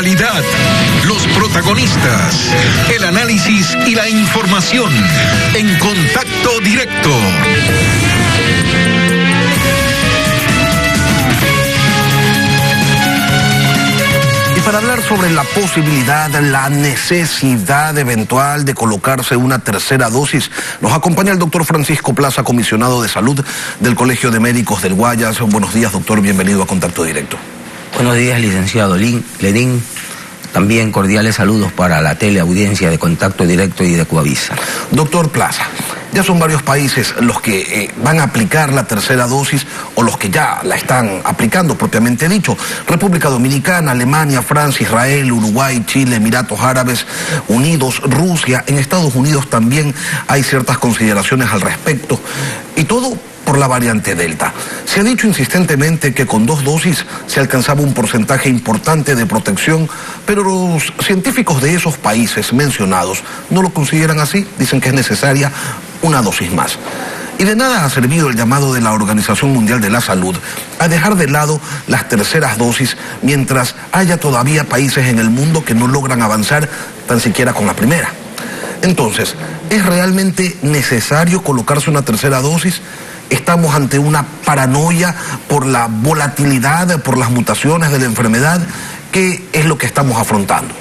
actualidad, los protagonistas, el análisis y la información en Contacto Directo. Para hablar sobre la posibilidad, la necesidad eventual de colocarse una tercera dosis, nos acompaña el doctor Francisco Plaza, comisionado de salud del Colegio de Médicos del Guayas. Buenos días, doctor, bienvenido a Contacto Directo. Buenos días, licenciado Ledín. También cordiales saludos para la teleaudiencia de Contacto Directo y de Coavisa. Doctor Plaza, ya son varios países los que van a aplicar la tercera dosis o los que ya la están aplicando propiamente dicho. República Dominicana, Alemania, Francia, Israel, Uruguay, Chile, Emiratos Árabes Unidos, Rusia. En Estados Unidos también hay ciertas consideraciones al respecto. Y todo por la variante Delta. Se ha dicho insistentemente que con 2 dosis se alcanzaba un porcentaje importante de protección, pero los científicos de esos países mencionados no lo consideran así, dicen que es necesaria una dosis más. Y de nada ha servido el llamado de la Organización Mundial de la Salud a dejar de lado las terceras dosis mientras haya todavía países en el mundo que no logran avanzar tan siquiera con la primera. Entonces, ¿es realmente necesario colocarse una tercera dosis? ¿Estamos ante una paranoia por la volatilidad, por las mutaciones de la enfermedad? ¿Qué es lo que estamos afrontando?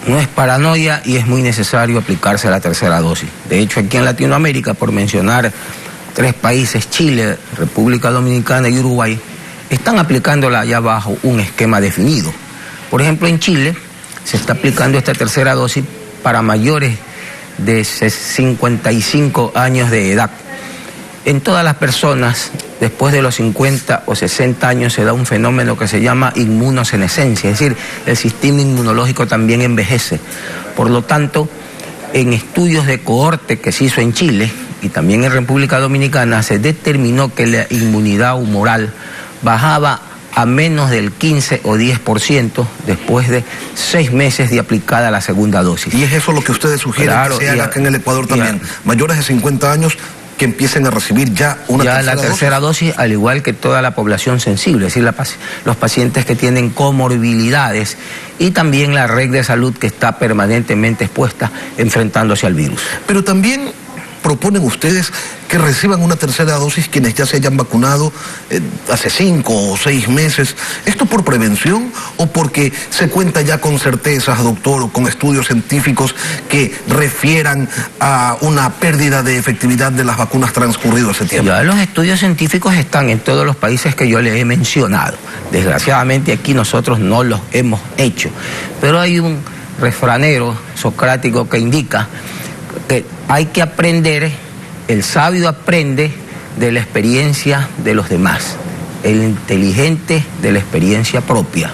No es paranoia y es muy necesario aplicarse la tercera dosis. De hecho, aquí en Latinoamérica, por mencionar 3 países, Chile, República Dominicana y Uruguay, están aplicándola ya bajo un esquema definido. Por ejemplo, en Chile se está aplicando esta tercera dosis para mayores de 55 años de edad. En todas las personas, después de los 50 o 60 años, se da un fenómeno que se llama inmunosenescencia, es decir, el sistema inmunológico también envejece. Por lo tanto, en estudios de cohorte que se hizo en Chile y también en República Dominicana, se determinó que la inmunidad humoral bajaba a menos del 15 o 10% después de 6 meses de aplicada la segunda dosis. Y es eso lo que ustedes sugieren, claro, que se haga acá en el Ecuador también. Mayores de 50 años que empiecen a recibir ya una tercera dosis, al igual que toda la población sensible, es decir, los pacientes que tienen comorbilidades y también la red de salud que está permanentemente expuesta enfrentándose al virus. Pero también proponen ustedes que reciban una tercera dosis quienes ya se hayan vacunado hace 5 o 6 meses. ¿Esto por prevención o porque se cuenta ya con certezas, doctor, o con estudios científicos que refieran a una pérdida de efectividad de las vacunas transcurrido ese tiempo? Ya los estudios científicos están en todos los países que yo les he mencionado. Desgraciadamente aquí nosotros no los hemos hecho. Pero hay un refranero socrático que indica que hay que aprender, el sabio aprende de la experiencia de los demás, el inteligente de la experiencia propia,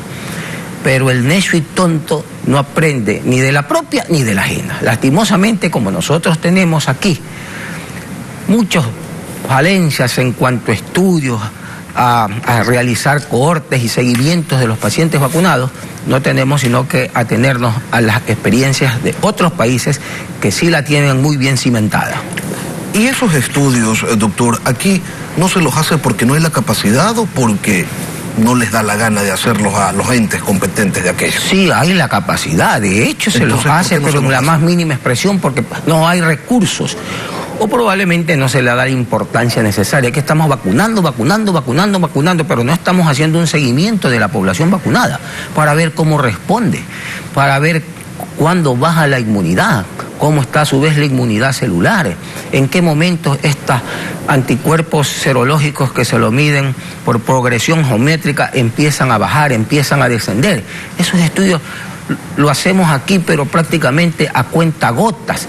pero el necio y tonto no aprende ni de la propia ni de la ajena. Lastimosamente, como nosotros tenemos aquí muchas falencias en cuanto a estudios, a realizar cohortes y seguimientos de los pacientes vacunados, no tenemos sino que atenernos a las experiencias de otros países que sí la tienen muy bien cimentada. ¿Y esos estudios, doctor, aquí no se los hace porque no hay la capacidad o porque no les da la gana de hacerlos a los entes competentes de aquello? Sí, hay la capacidad, de hecho se los hace, pero en la más mínima expresión porque no hay recursos. O probablemente no se le da la importancia necesaria, que estamos vacunando, pero no estamos haciendo un seguimiento de la población vacunada para ver cómo responde, para ver cuándo baja la inmunidad, cómo está a su vez la inmunidad celular, en qué momento estos anticuerpos serológicos que se lo miden por progresión geométrica empiezan a bajar, empiezan a descender. Esos estudios lo hacemos aquí, pero prácticamente a cuentagotas,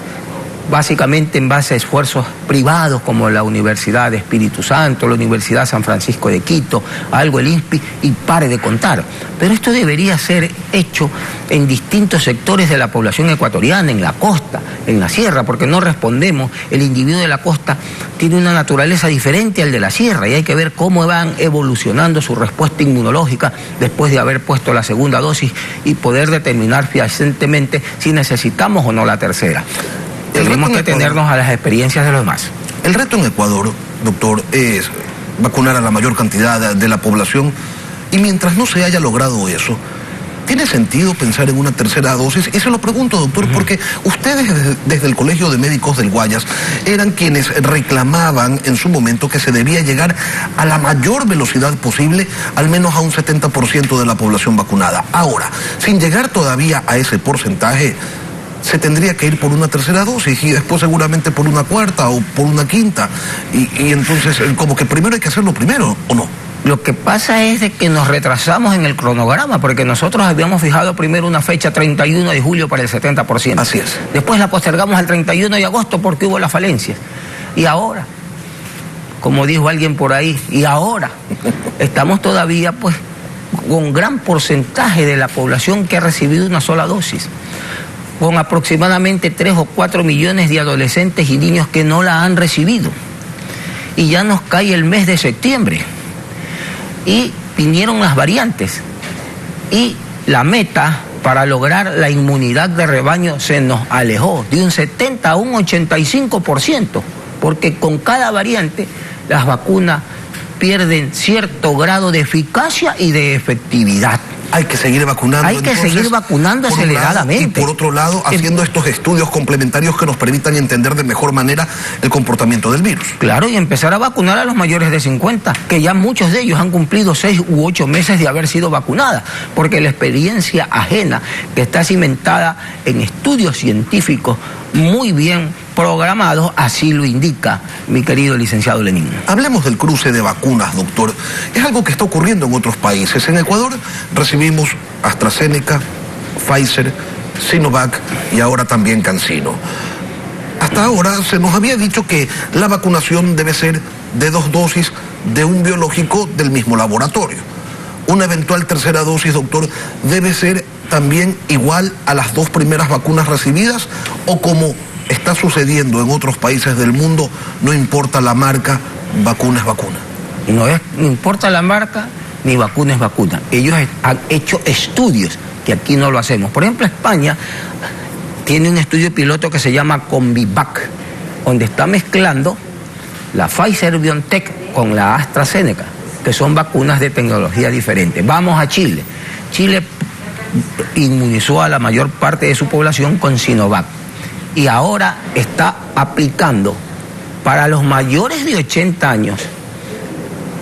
básicamente en base a esfuerzos privados como la Universidad de Espíritu Santo, la Universidad San Francisco de Quito, algo el INSPI, y pare de contar. Pero esto debería ser hecho en distintos sectores de la población ecuatoriana, en la costa, en la sierra, porque no respondemos. El individuo de la costa tiene una naturaleza diferente al de la sierra y hay que ver cómo van evolucionando su respuesta inmunológica después de haber puesto la segunda dosis y poder determinar fehacientemente si necesitamos o no la tercera. Tenemos que tenernos a las experiencias de los demás. El reto en Ecuador, doctor, es vacunar a la mayor cantidad de la población y mientras no se haya logrado eso, ¿Tiene sentido pensar en una tercera dosis? Y se lo pregunto, doctor, porque ustedes desde el Colegio de Médicos del Guayas eran quienes reclamaban en su momento que se debía llegar a la mayor velocidad posible, al menos a un 70% de la población vacunada. Ahora, sin llegar todavía a ese porcentaje, se tendría que ir por una tercera dosis y después seguramente por una cuarta o por una quinta. Y entonces, como que primero hay que hacerlo primero, ¿o no? Lo que pasa es de que nos retrasamos en el cronograma, porque nosotros habíamos fijado primero una fecha 31 de julio para el 70%. Así es. Después la postergamos al 31 de agosto porque hubo las falencias. Y ahora, como dijo alguien por ahí, y ahora estamos todavía pues con gran porcentaje de la población que ha recibido una sola dosis, con aproximadamente 3 o 4 millones de adolescentes y niños que no la han recibido. Y ya nos cae el mes de septiembre. Y vinieron las variantes. Y la meta para lograr la inmunidad de rebaño se nos alejó de un 70 a un 85%, porque con cada variante las vacunas pierden cierto grado de eficacia y de efectividad. Hay que seguir vacunando. Hay que seguir vacunando aceleradamente. Y por otro lado, haciendo estos estudios complementarios que nos permitan entender de mejor manera el comportamiento del virus. Claro, y empezar a vacunar a los mayores de 50, que ya muchos de ellos han cumplido 6 u 8 meses de haber sido vacunadas, porque la experiencia ajena, que está cimentada en estudios científicos muy bien programados, así lo indica mi querido licenciado Lenín. Hablemos del cruce de vacunas, doctor. Es algo que está ocurriendo en otros países. En Ecuador recibimos AstraZeneca, Pfizer, Sinovac y ahora también CanSino. Hasta ahora se nos había dicho que la vacunación debe ser de 2 dosis de un biológico del mismo laboratorio. Una eventual tercera dosis, doctor, debe ser también igual a las 2 primeras vacunas recibidas, o como está sucediendo en otros países del mundo, no importa la marca, vacuna es vacuna. No importa la marca, ni vacuna es vacuna. Ellos han hecho estudios que aquí no lo hacemos. Por ejemplo, España tiene un estudio piloto que se llama Convivac, donde está mezclando la Pfizer-BioNTech con la AstraZeneca, que son vacunas de tecnología diferente. Vamos a Chile. Chile inmunizó a la mayor parte de su población con Sinovac y ahora está aplicando para los mayores de 80 años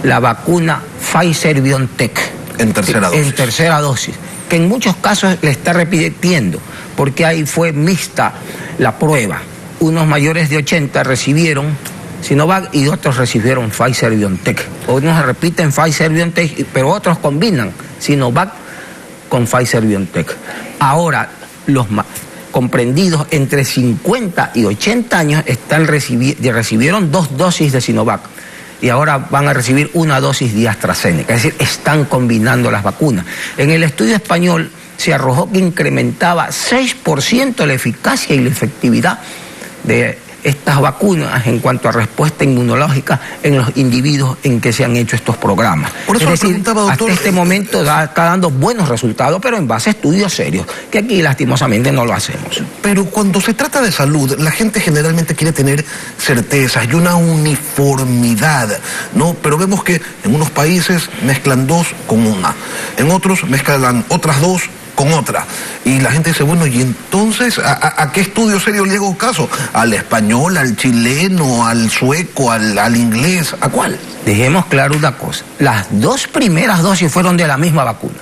la vacuna Pfizer-BioNTech en tercera dosis, que en muchos casos le está repitiendo, porque ahí fue mixta la prueba. Unos mayores de 80 recibieron Sinovac y otros recibieron Pfizer-BioNTech. Unos repiten Pfizer-BioNTech, pero otros combinan Sinovac con Pfizer-BioNTech. Ahora, los comprendidos entre 50 y 80 años recibieron 2 dosis de Sinovac y ahora van a recibir 1 dosis de AstraZeneca. Es decir, están combinando las vacunas. En el estudio español se arrojó que incrementaba 6% la eficacia y la efectividad de estas vacunas en cuanto a respuesta inmunológica en los individuos en que se han hecho estos programas. Por eso es decir, doctor, hasta este momento está dando buenos resultados, pero en base a estudios serios, que aquí lastimosamente no lo hacemos. Pero cuando se trata de salud, la gente generalmente quiere tener certezas y una uniformidad, ¿no? Pero vemos que en unos países mezclan 2 con 1, en otros mezclan otras 2 con otra. Y la gente dice, bueno, ¿y entonces a qué estudio serio le hago caso? ¿Al español, al chileno, al sueco, al inglés? ¿A cuál? Dejemos claro una cosa. Las 2 primeras dosis fueron de la misma vacuna.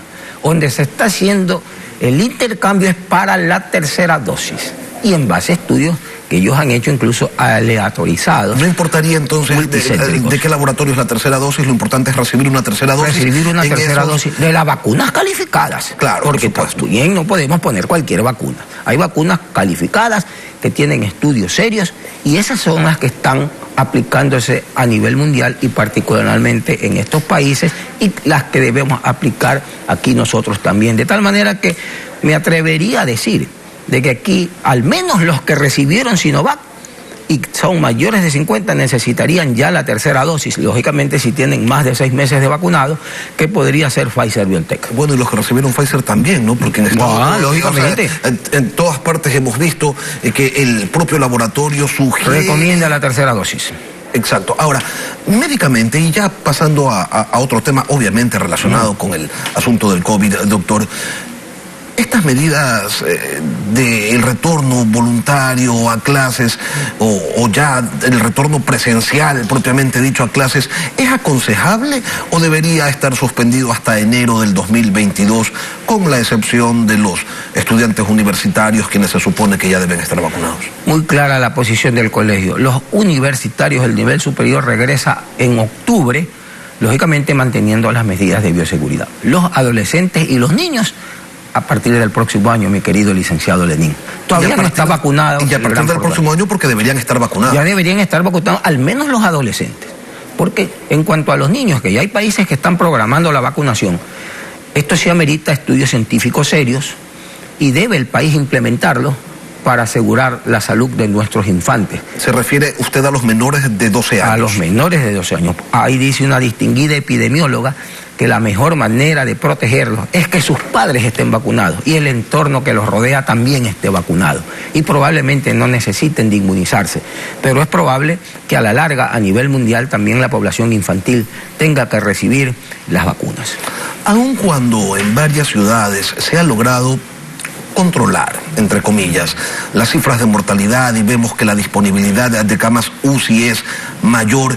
Donde se está haciendo el intercambio es para la tercera dosis. Y en base a estudios que ellos han hecho incluso aleatorizados. ¿No importaría entonces de qué laboratorio es la tercera dosis? Lo importante es recibir una tercera dosis. Recibir una tercera dosis de las vacunas calificadas. Claro, porque también no podemos poner cualquier vacuna. Hay vacunas calificadas que tienen estudios serios y esas son las que están aplicándose a nivel mundial y particularmente en estos países y las que debemos aplicar aquí nosotros también. De tal manera que me atrevería a decir de que aquí, al menos los que recibieron Sinovac y son mayores de 50 necesitarían ya la tercera dosis, lógicamente si tienen más de 6 meses de vacunado, que podría ser Pfizer-BioNTech. Bueno, y los que recibieron Pfizer también, ¿no? Porque en Estados Unidos, lógicamente. O sea, en todas partes hemos visto que el propio laboratorio sugiere... recomienda la tercera dosis. Exacto. Ahora, médicamente, y ya pasando a otro tema, obviamente relacionado con el asunto del COVID, doctor, estas medidas del retorno voluntario a clases o ya el retorno presencial propiamente dicho a clases, ¿es aconsejable o debería estar suspendido hasta enero del 2022 con la excepción de los estudiantes universitarios quienes se supone que ya deben estar vacunados? Muy clara la posición del colegio. Los universitarios del nivel superior regresa en octubre, lógicamente manteniendo las medidas de bioseguridad. Los adolescentes y los niños a partir del próximo año, mi querido licenciado Lenín. Todavía no está vacunado. Y a partir del próximo año porque deberían estar vacunados. Ya deberían estar vacunados, al menos los adolescentes. Porque en cuanto a los niños, que ya hay países que están programando la vacunación, esto sí amerita estudios científicos serios y debe el país implementarlo para asegurar la salud de nuestros infantes. ¿Se refiere usted a los menores de 12 años? A los menores de 12 años. Ahí dice una distinguida epidemióloga que la mejor manera de protegerlos es que sus padres estén vacunados y el entorno que los rodea también esté vacunado. Y probablemente no necesiten de inmunizarse, pero es probable que a la larga, a nivel mundial, también la población infantil tenga que recibir las vacunas. Aun cuando en varias ciudades se ha logrado controlar, entre comillas, las cifras de mortalidad y vemos que la disponibilidad de camas UCI es mayor,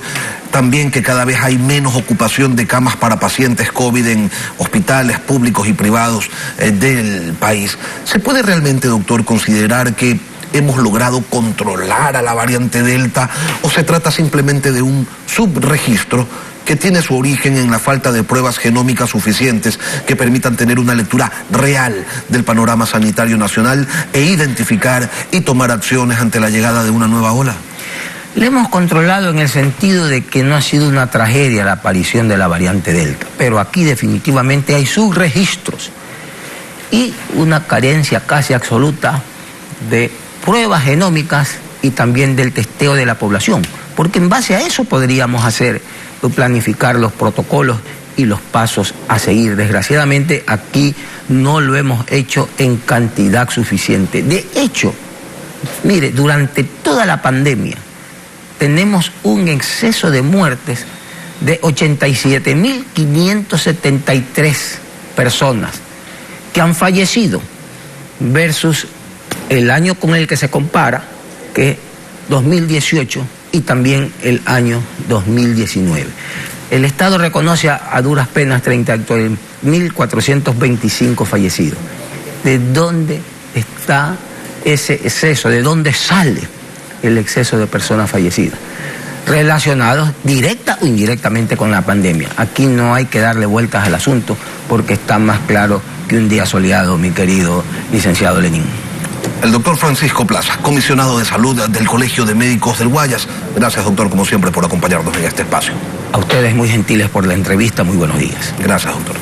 también que cada vez hay menos ocupación de camas para pacientes COVID en hospitales públicos y privados del país. ¿Se puede realmente, doctor, considerar que hemos logrado controlar a la variante Delta o se trata simplemente de un subregistro que tiene su origen en la falta de pruebas genómicas suficientes que permitan tener una lectura real del panorama sanitario nacional e identificar y tomar acciones ante la llegada de una nueva ola? Le hemos controlado en el sentido de que no ha sido una tragedia la aparición de la variante Delta, pero aquí definitivamente hay subregistros y una carencia casi absoluta de pruebas genómicas y también del testeo de la población, porque en base a eso podríamos planificar los protocolos y los pasos a seguir. Desgraciadamente aquí no lo hemos hecho en cantidad suficiente. De hecho, mire, durante toda la pandemia tenemos un exceso de muertes de 87.573 personas que han fallecido versus el año con el que se compara, que es 2018, y también el año 2019. El Estado reconoce a duras penas 30.425 fallecidos. ¿De dónde está ese exceso? ¿De dónde sale el exceso de personas fallecidas? Relacionados directa o indirectamente con la pandemia. Aquí no hay que darle vueltas al asunto porque está más claro que un día soleado, mi querido licenciado Lenín. El doctor Francisco Plaza, comisionado de salud del Colegio de Médicos del Guayas. Gracias, doctor, como siempre, por acompañarnos en este espacio. A ustedes muy gentiles por la entrevista. Muy buenos días. Gracias, doctor.